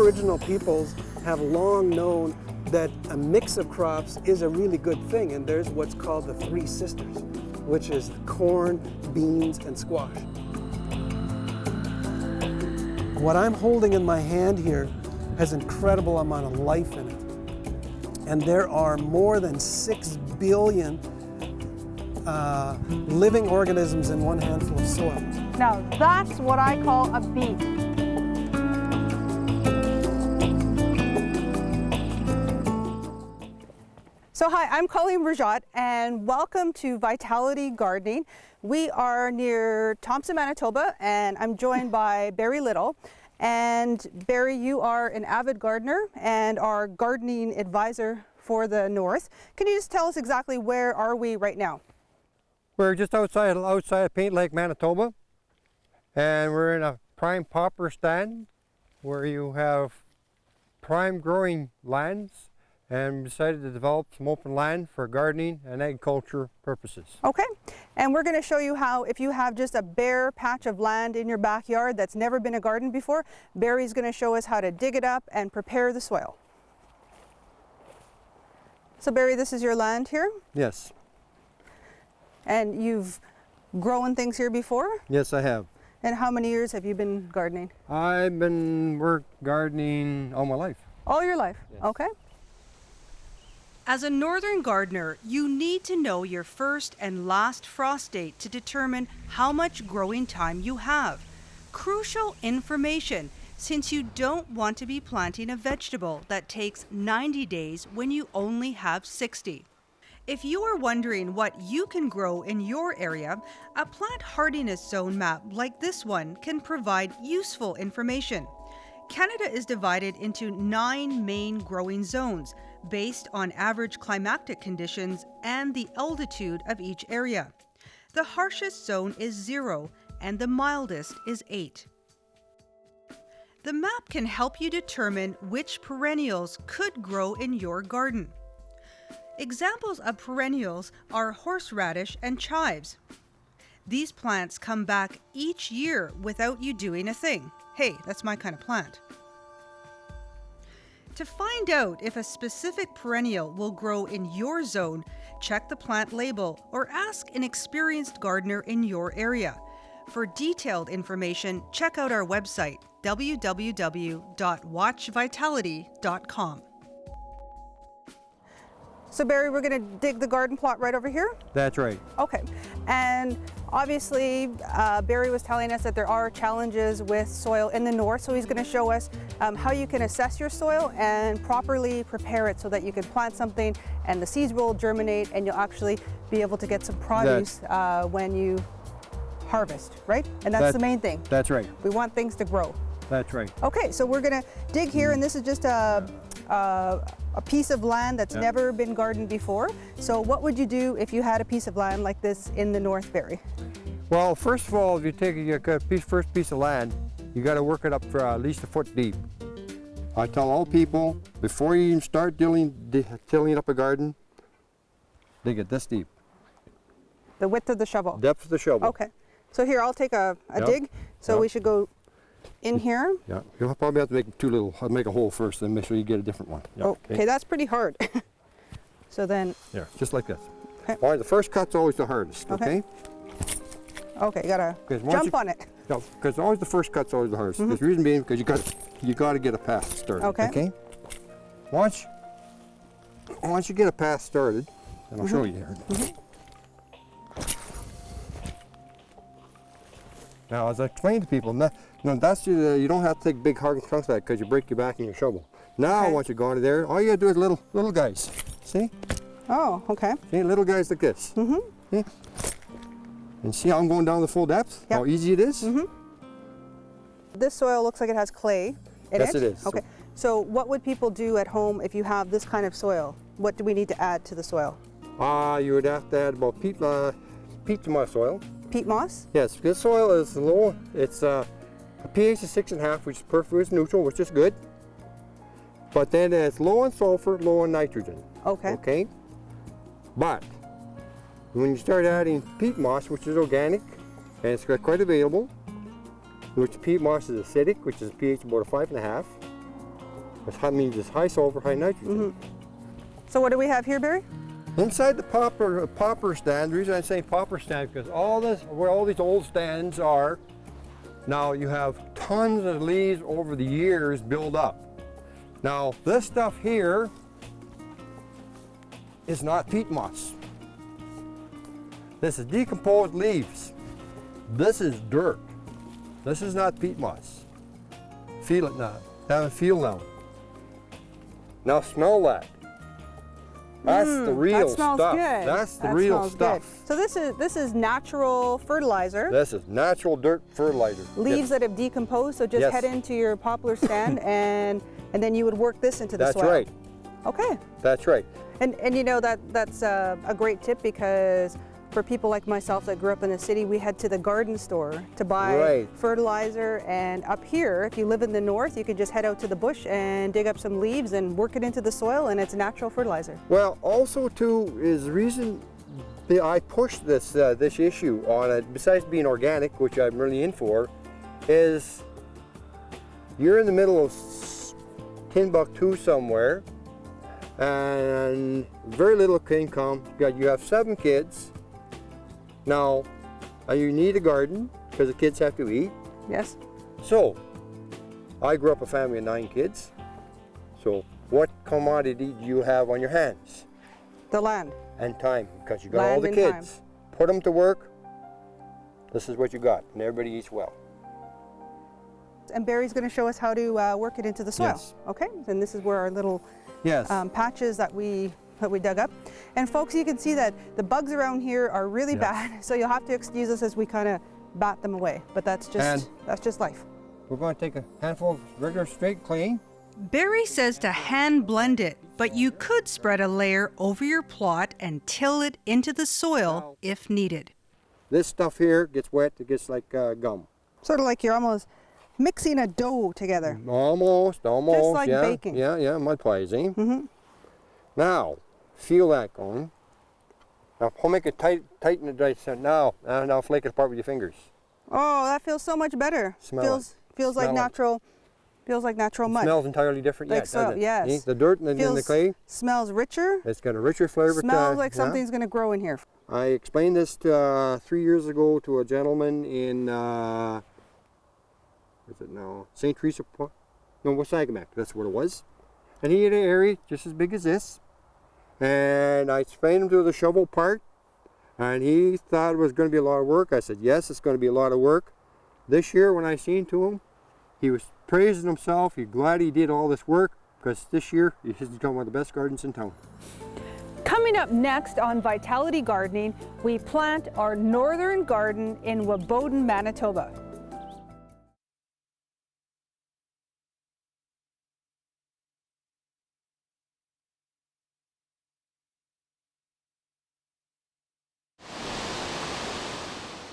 Aboriginal peoples have long known that a mix of crops is a really good thing, and there's what's called the three sisters, which is corn, beans, and squash. What I'm holding in my hand here has an incredible amount of life in it. And there are more than 6 billion living organisms in one handful of soil. Now that's what I call a beet. So hi, I'm Coleen and welcome to Vitality Gardening. We are near Thompson, Manitoba, and I'm joined by Barry Little. And Barry, you are an avid gardener and our gardening advisor for the North. Can you just tell us exactly where are we right now? We're just outside of Paint Lake, Manitoba, and we're in a prime popper stand where you have prime growing lands, and decided to develop some open land for gardening and agriculture purposes. Okay, and we're going to show you how, if you have just a bare patch of land in your backyard that's never been a garden before, Barry's going to show us how to dig it up and prepare the soil. So Barry, this is your land here? Yes. And you've grown things here before? Yes, I have. And how many years have you been gardening? I've been gardening all my life. All your life? Yes. Okay. As a northern gardener, you need to know your first and last frost date to determine how much growing time you have. Crucial information, since you don't want to be planting a vegetable that takes 90 days when you only have 60. If you are wondering what you can grow in your area, a plant hardiness zone map like this one can provide useful information. Canada is divided into 9 main growing zones based on average climatic conditions and the altitude of each area. The harshest zone is 0 and the mildest is 8. The map can help you determine which perennials could grow in your garden. Examples of perennials are horseradish and chives. These plants come back each year without you doing a thing. Hey, that's my kind of plant. To find out if a specific perennial will grow in your zone, check the plant label or ask an experienced gardener in your area. For detailed information, check out our website, www.watchvitality.com. So Barry, we're going to dig the garden plot right over here? That's right. Okay, and obviously Barry was telling us that there are challenges with soil in the north, so he's going to show us how you can assess your soil and properly prepare it so that you can plant something and the seeds will germinate and you'll actually be able to get some produce when you harvest, right? And that's the main thing. That's right. We want things to grow. That's right. Okay, so we're going to dig here, and this is just a piece of land that's never been gardened before. So what would you do if you had a piece of land like this in the North, Barry? Well, first of all, if you take your first piece of land, you got to work it up for at least a foot deep. I tell all people, before you even start tilling up a garden, dig it this deep. The width of the shovel? Depth of the shovel. Okay. So here, I'll take a dig. So we should go in here. Yeah, you'll probably have to make I'll make a hole first, then make sure you get a different one. Yeah, okay, that's pretty hard. So then... Yeah, just like this. Okay. All right, the first cut's always the hardest, okay? Okay, you gotta jump on it. No, because always the first cut's always the hardest. The reason being, because you got to get a path started, okay? Once you get a path started, and I'll show you here. Now, as I explain to people, that's you don't have to take big hard chunks like that because you break your back in your shovel. Now, once you go into there, all you gotta do is little guys. See? Oh, okay. See, little guys like this. See? And see how I'm going down the full depth? Yep. How easy it is? This soil looks like it has clay in it. Yes, it is. Okay. So what would people do at home if you have this kind of soil? What do we need to add to the soil? You would have to add about peat to my soil. Peat moss? Yes, this soil is low. It's a pH of 6.5, which is perfect, it's neutral, which is good. But then it's low in sulfur, low in nitrogen. Okay. Okay. But when you start adding peat moss, which is organic, and it's quite available, which peat moss is acidic, which is a pH about a 5.5. Which means it's high sulfur, high nitrogen. So what do we have here, Barry? Inside the popper stand, the reason I say popper stand because where all these old stands are, now you have tons of leaves over the years build up. Now this stuff here is not peat moss. This is decomposed leaves. This is dirt. This is not peat moss. Feel it now. Have a feel now. Now smell that. That's the real that smells stuff. Good. That's the that real smells stuff. Good. So this is natural fertilizer. This is natural dirt fertilizer. Leaves Yes. that have decomposed. So just Yes. head into your poplar stand and then you would work this into the That's soil. right. Okay. That's right. And you know that's a great tip because for people like myself that grew up in the city, we head to the garden store to buy Right. fertilizer. And up here, if you live in the north, you can just head out to the bush and dig up some leaves and work it into the soil, and it's natural fertilizer. Well, also too is the reason that I push this this issue on it. Besides being organic, which I'm really in for, is you're in the middle of Timbuktu somewhere, and very little income. You have 7 kids. Now, you need a garden because the kids have to eat. Yes. So, I grew up a family of 9 kids. So, what commodity do you have on your hands? The land. And time, because you got all Land the and kids. Put them to work. This is what you got, and everybody eats well. And Barry's going to show us how to work it into the soil. Yes. Okay. And this is where our little Yes. patches that we dug up. And folks, you can see that the bugs around here are really Yes. bad, so you'll have to excuse us as we kind of bat them away. But that's just life. We're going to take a handful of regular straight clean. Barry says to hand blend it, but you could spread a layer over your plot and till it into the soil if needed. This stuff here gets wet, it gets like gum. Sort of like you're almost mixing a dough together. Almost. Just like yeah, baking. Yeah, mud pies, eh? Mm-hmm. Now, feel that going. Now, make it tighten it right now, and now flake it apart with your fingers. Oh, that feels so much better. Smell feels like Smell it. natural. Feels like natural mud. Smells entirely different Like yet, so, doesn't it? yes. Eh? The dirt and the Feels, clay, smells richer. it's got a richer flavor. Smells like yeah. something's going to grow in here. I explained this 3 years ago to a gentleman in, where's it now? St. Teresa, no, Wasagamik, that's what it was. And he had an area just as big as this. And I explained him to the shovel part, and he thought it was going to be a lot of work. I said, yes, it's going to be a lot of work. This year when I seen to him, he was praising himself. He's glad he did all this work, because this year he's become one of the best gardens in town. Coming up next on Vitality Gardening, we plant our northern garden in Woboden, Manitoba.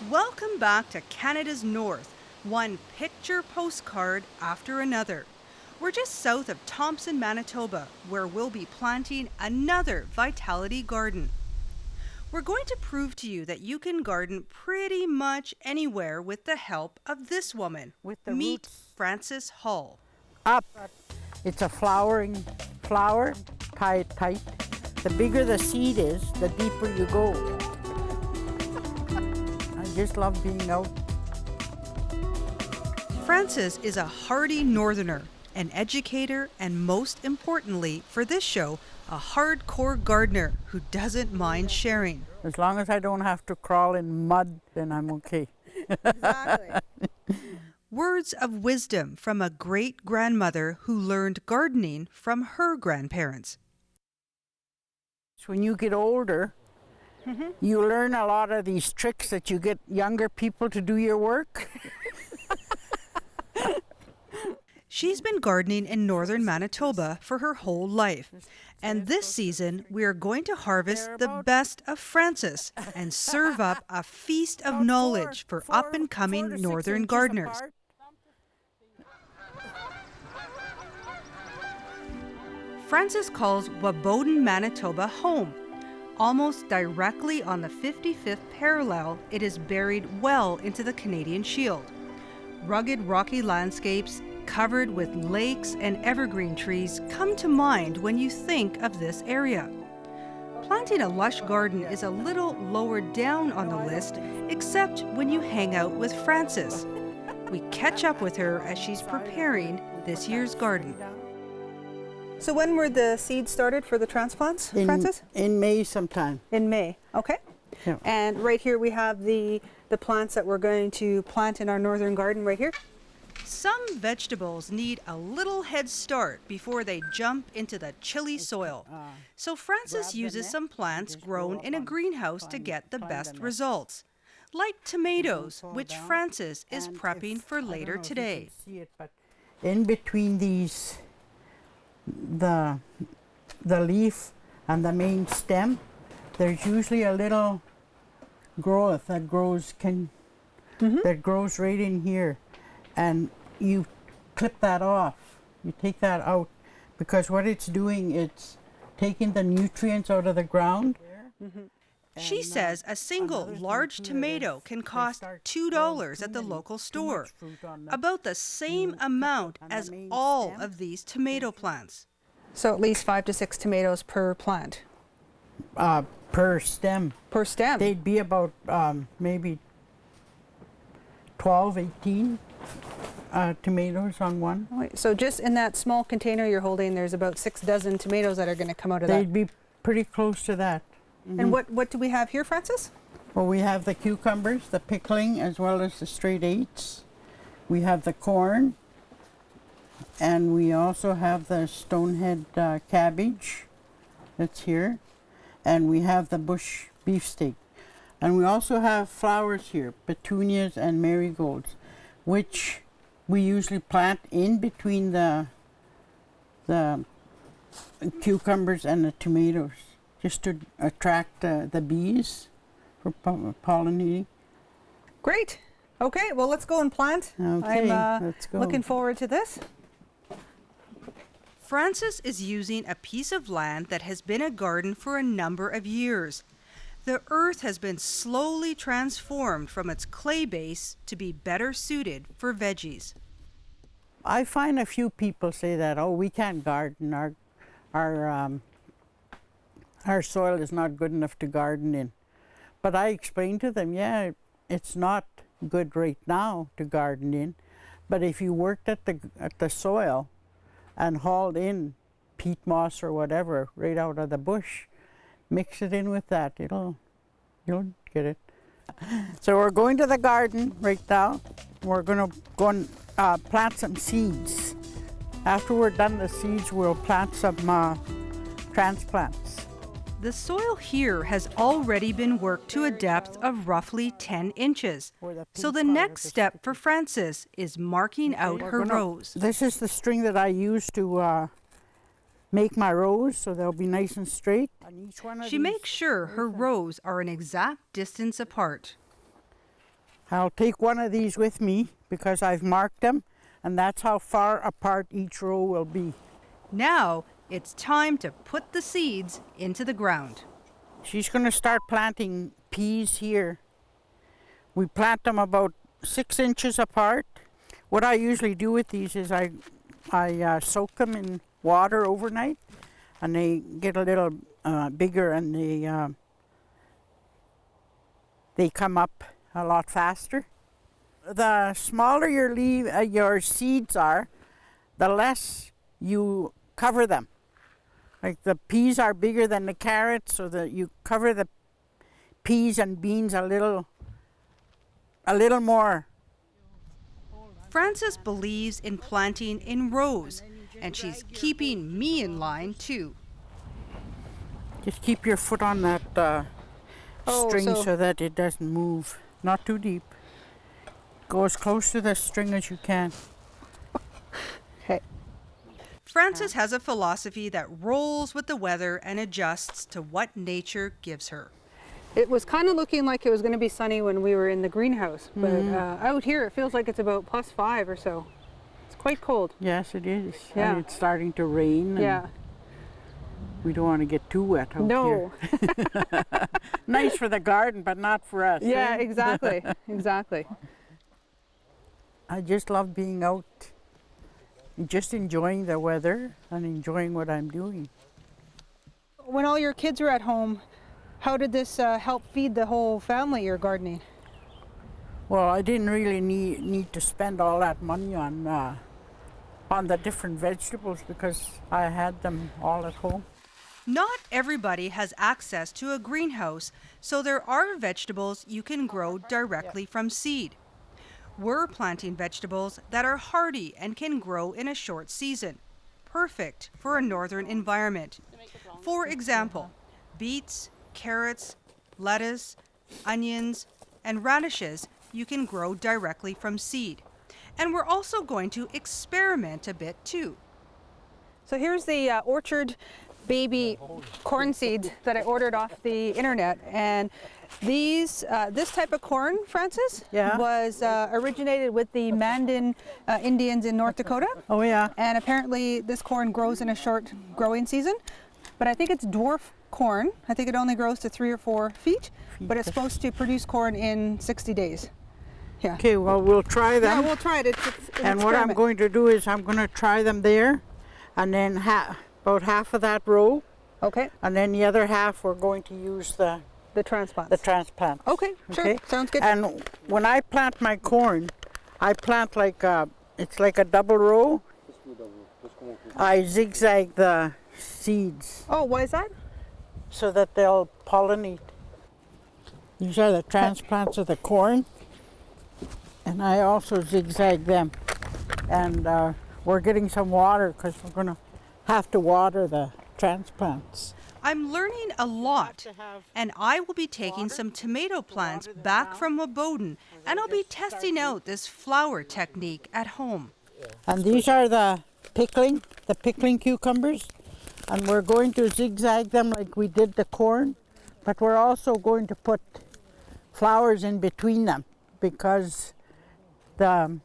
Welcome back to Canada's North, one picture postcard after another. We're just south of Thompson, Manitoba, where we'll be planting another Vitality Garden. We're going to prove to you that you can garden pretty much anywhere with the help of this woman. Meet roots. Frances Hall. Up. It's a flowering flower, tie it tight. The bigger the seed is, the deeper you go. I just love being out. Frances is a hardy northerner, an educator, and most importantly for this show, a hardcore gardener who doesn't mind sharing. As long as I don't have to crawl in mud, then I'm okay. Exactly. Words of wisdom from a great-grandmother who learned gardening from her grandparents. When you get older, you learn a lot of these tricks that you get younger people to do your work. She's been gardening in northern Manitoba for her whole life. And this season, we are going to harvest the best of Frances and serve up a feast of knowledge for up-and-coming northern gardeners. Frances calls Woboden, Manitoba home. Almost directly on the 55th parallel, it is buried well into the Canadian Shield. Rugged rocky landscapes, covered with lakes and evergreen trees, come to mind when you think of this area. Planting a lush garden is a little lower down on the list, except when you hang out with Frances. We catch up with her as she's preparing this year's garden. So when were the seeds started for the transplants, Frances? In May sometime. In May, okay. Yeah. And right here we have the plants that we're going to plant in our northern garden right here. Some vegetables need a little head start before they jump into the chilly soil. So Frances uses some plants grown in a greenhouse to get the best results, like tomatoes, which Frances is prepping for later today. In between these, the leaf and the main stem, there's usually a little growth that grows that grows right in here, and you clip that off. You take that out, because what it's doing, it's taking the nutrients out of the ground. She says a single large tomato can cost $2 at the local store, about the same amount as all of these tomato plants. So at least 5 to 6 tomatoes per plant. Per stem. Per stem? They'd be about maybe 12, 18 tomatoes on one. So just in that small container you're holding, there's about 6 dozen tomatoes that are going to come out of that. They'd be pretty close to that. And what do we have here, Frances? Well, we have the cucumbers, the pickling, as well as the straight eights. We have the corn, and we also have the stonehead cabbage that's here, and we have the bush beefsteak. And we also have flowers here, petunias and marigolds, which we usually plant in between the cucumbers and the tomatoes, just to attract the bees for pollinating. Great. Okay, well, let's go and plant. Okay, I'm let's go. looking forward to this. Frances is using a piece of land that has been a garden for a number of years. The earth has been slowly transformed from its clay base to be better suited for veggies. I find a few people say that, oh, we can't garden. Our soil is not good enough to garden in. But I explain to them, yeah, it's not good right now to garden in, but if you worked at the soil and hauled in peat moss or whatever right out of the bush, mix it in with that, you'll get it. So we're going to the garden right now. We're going to go and plant some seeds. After we're done the seeds, we'll plant some transplants. The soil here has already been worked to a depth of roughly 10 inches. So the next step for Frances is marking out her rows. This is the string that I use to make my rows, so they'll be nice and straight. She makes sure her rows are an exact distance apart. I'll take one of these with me because I've marked them, and that's how far apart each row will be. Now it's time to put the seeds into the ground. She's going to start planting peas here. We plant them about 6 inches apart. What I usually do with these is I soak them in water overnight, and they get a little bigger, and they come up a lot faster. The smaller your seeds are, the less you cover them. Like the peas are bigger than the carrots, so that you cover the peas and beans a little more. Frances believes in planting in rows, and she's keeping me in line too. Just keep your foot on that string so that it doesn't move. Not too deep. Go as close to the string as you can. Okay. Frances has a philosophy that rolls with the weather and adjusts to what nature gives her. It was kind of looking like it was going to be sunny when we were in the greenhouse, but out here it feels like it's about +5 or so. It's quite cold. Yes, it is. Yeah. And it's starting to rain. Yeah. We don't want to get too wet out No. here. Nice for the garden, but not for us. Yeah, eh? exactly. Exactly. I just love being out just enjoying the weather and enjoying what I'm doing. When all your kids were at home, how did this help feed the whole family, your gardening? Well, I didn't really need to spend all that money on the different vegetables because I had them all at home. Not everybody has access to a greenhouse, so there are vegetables you can grow directly from seed. We're planting vegetables that are hardy and can grow in a short season, perfect for a northern environment. For example, beets, carrots, lettuce, onions, and radishes you can grow directly from seed. And we're also going to experiment a bit too. So here's the orchard baby corn seeds that I ordered off the internet, and this type of corn, Francis, Yeah. was originated with the Mandan Indians in North Dakota. Oh yeah. And apparently this corn grows in a short growing season, but I think it's dwarf corn. I think it only grows to 3 or 4 feet, but it's supposed to produce corn in 60 days. Yeah. Okay, well, we'll try them. Yeah, we'll try it. It's an And what I'm experiment. going to do is I'm going to try them there, and then about half of that row, Okay, and then the other half we're going to use the transplants. transplants. Okay, sure. Sounds good. And when I plant my corn, I plant it's like a double row. I zigzag the seeds Oh, why is that? so that they'll pollinate. These are the transplants of the corn, and I also zigzag them. And we're getting some water because we're going to have to water the transplants. I'm learning a lot, and I will be taking some tomato plants back from Woboden, and I'll be testing out this flower technique at home. And these are the pickling cucumbers, and we're going to zigzag them like we did the corn, but we're also going to put flowers in between them because the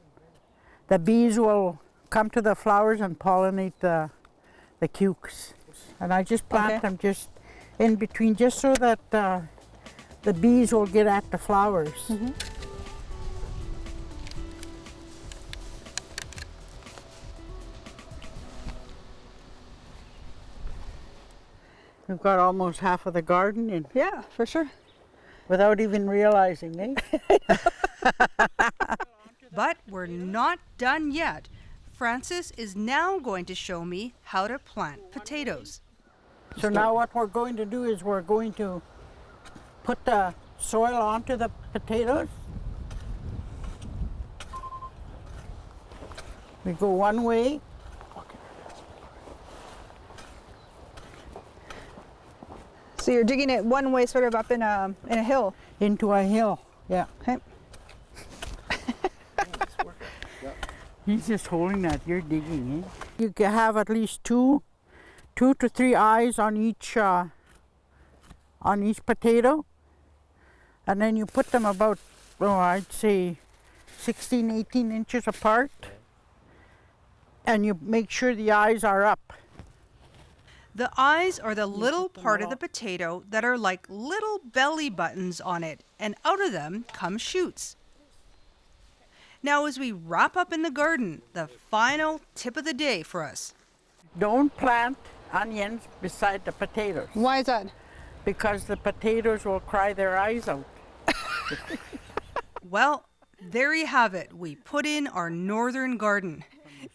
bees will come to the flowers and pollinate the cukes. And I just plant them just in between, just so that the bees will get at the flowers. Mm-hmm. We've got almost half of the garden in Yeah, for sure. without even realizing, eh? But we're not done yet. Francis is now going to show me how to plant potatoes. So now what we're going to do is we're going to put the soil onto the potatoes. We go one way. So you're digging it one way, sort of up in a hill. Into a hill, yeah. Okay. He's just holding that, you're digging, eh? You can have at least two to three eyes on each potato. And then you put them about, I'd say 16, 18 inches apart. And you make sure the eyes are up. The eyes are the little part of the potato that are like little belly buttons on it, and out of them come shoots. Now, as we wrap up in the garden, the final tip of the day for us. Don't plant onions beside the potatoes Why is that? because the potatoes will cry their eyes out. Well, there you have it. We put in our northern garden.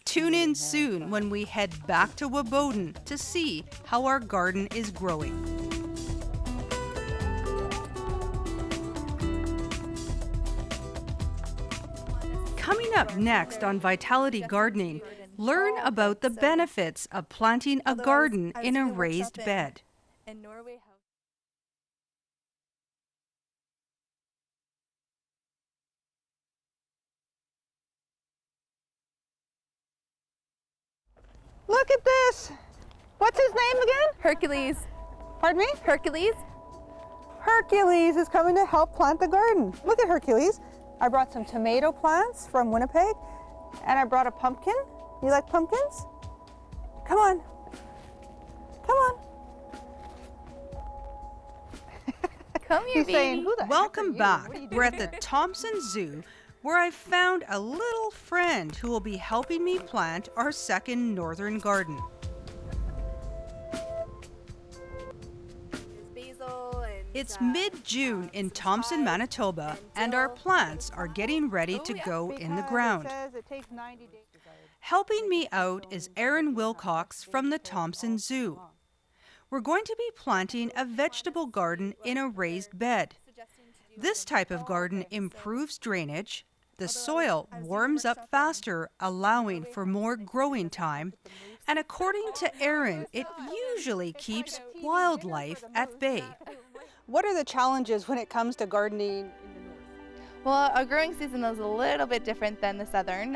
Tune in soon when we head back to Woboden to see how our garden is growing. Coming up next on Vitality Gardening, learn about the benefits of planting a garden in a raised bed. In Norway, how Look at this. What's his name again? Hercules. Pardon me? Hercules? Hercules is coming to help plant the garden. Look at Hercules. I brought some tomato plants from Winnipeg, and I brought a pumpkin. You like pumpkins? Come on. Come on. Come here, He's baby. saying, who the heck are Welcome you? back. What are you We're at doing the Thompson Zoo where I found a little friend who will be helping me plant our second northern garden. It's mid-June in Thompson, Manitoba, and our plants are getting ready to go in the ground. Helping me out is Erin Wilcox from the Thompson Zoo. We're going to be planting a vegetable garden in a raised bed. This type of garden improves drainage, the soil warms up faster, allowing for more growing time, and according to Erin, it usually keeps wildlife at bay. What are the challenges when it comes to gardening? Well, our growing season is a little bit different than the southern.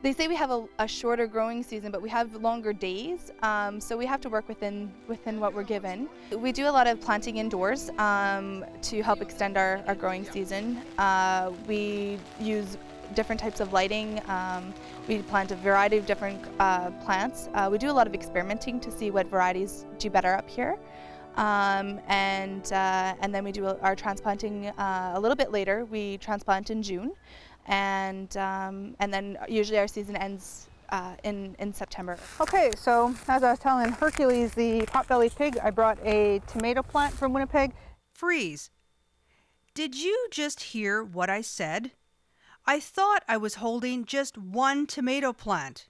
They say we have a shorter growing season, but we have longer days, so we have to work within what we're given. We do a lot of planting indoors to help extend our growing season. We use different types of lighting. We plant a variety of different plants. We do a lot of experimenting to see what varieties do better up here. And then we do our transplanting a little bit later. We transplant in June. And then usually our season ends in September. Okay, so as I was telling Hercules, the pot-bellied pig, I brought a tomato plant from Winnipeg. Freeze. Did you just hear what I said? I thought I was holding just one tomato plant.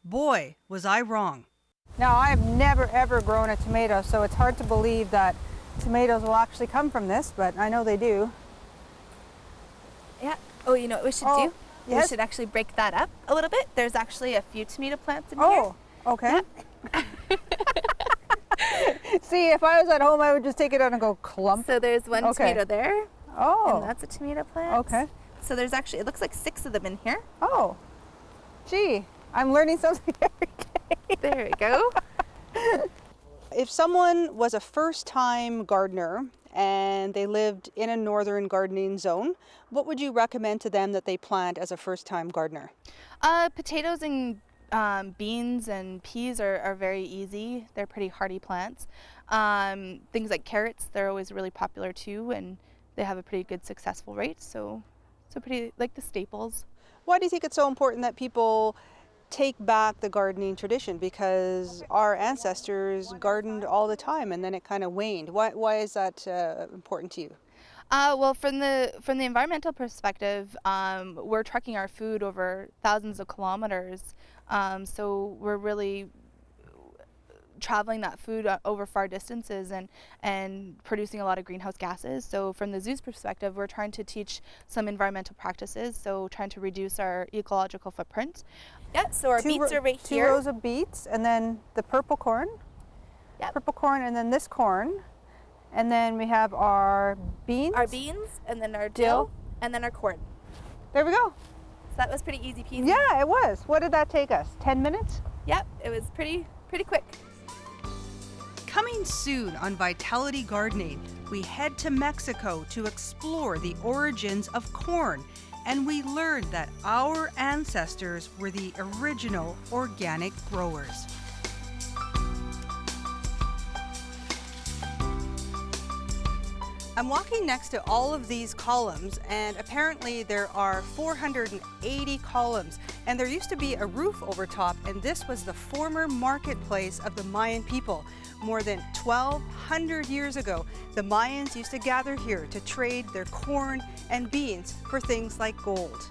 Boy, was I wrong. Now, I've never ever grown a tomato, so it's hard to believe that tomatoes will actually come from this, but I know they do. Yeah. Oh, you know what we should do? Yes? We should actually break that up a little bit. There's actually a few tomato plants in here. Oh, okay. See, if I was at home, I would just take it out and go clump. So there's one Okay. tomato there. Oh. And that's a tomato plant. Okay. So there's actually, it looks like 6 of them in here. Oh. Gee, I'm learning something every day. There we go. If someone was a first-time gardener and they lived in a northern gardening zone, what would you recommend to them that they plant as a first-time gardener? Potatoes and beans and peas are very easy. They're pretty hardy plants. Things like carrots, they're always really popular too, and they have a pretty good successful rate. So pretty like the staples. Why do you think it's so important that people take back the gardening tradition? Because our ancestors gardened all the time and then it kind of waned. Why is that important to you? Well, from the environmental perspective, we're trucking our food over thousands of kilometers, so we're really traveling that food over far distances and producing a lot of greenhouse gases. So from the zoo's perspective, we're trying to teach some environmental practices, so trying to reduce our ecological footprint. Yeah, so our beets are right here. 2 rows of beets, and then the purple corn. Yep. Purple corn, and then this corn. And then we have our beans. Our beans, and then our dill, and then our corn. There we go. So that was pretty easy peasy. Yeah, it was. What did that take us? 10 minutes? Yep, it was pretty quick. Coming soon on Vitality Gardening, we head to Mexico to explore the origins of corn, and we learned that our ancestors were the original organic growers. I'm walking next to all of these columns, and apparently there are 480 columns, and there used to be a roof over top, and this was the former marketplace of the Mayan people. More than 1,200 years ago, the Mayans used to gather here to trade their corn and beans for things like gold.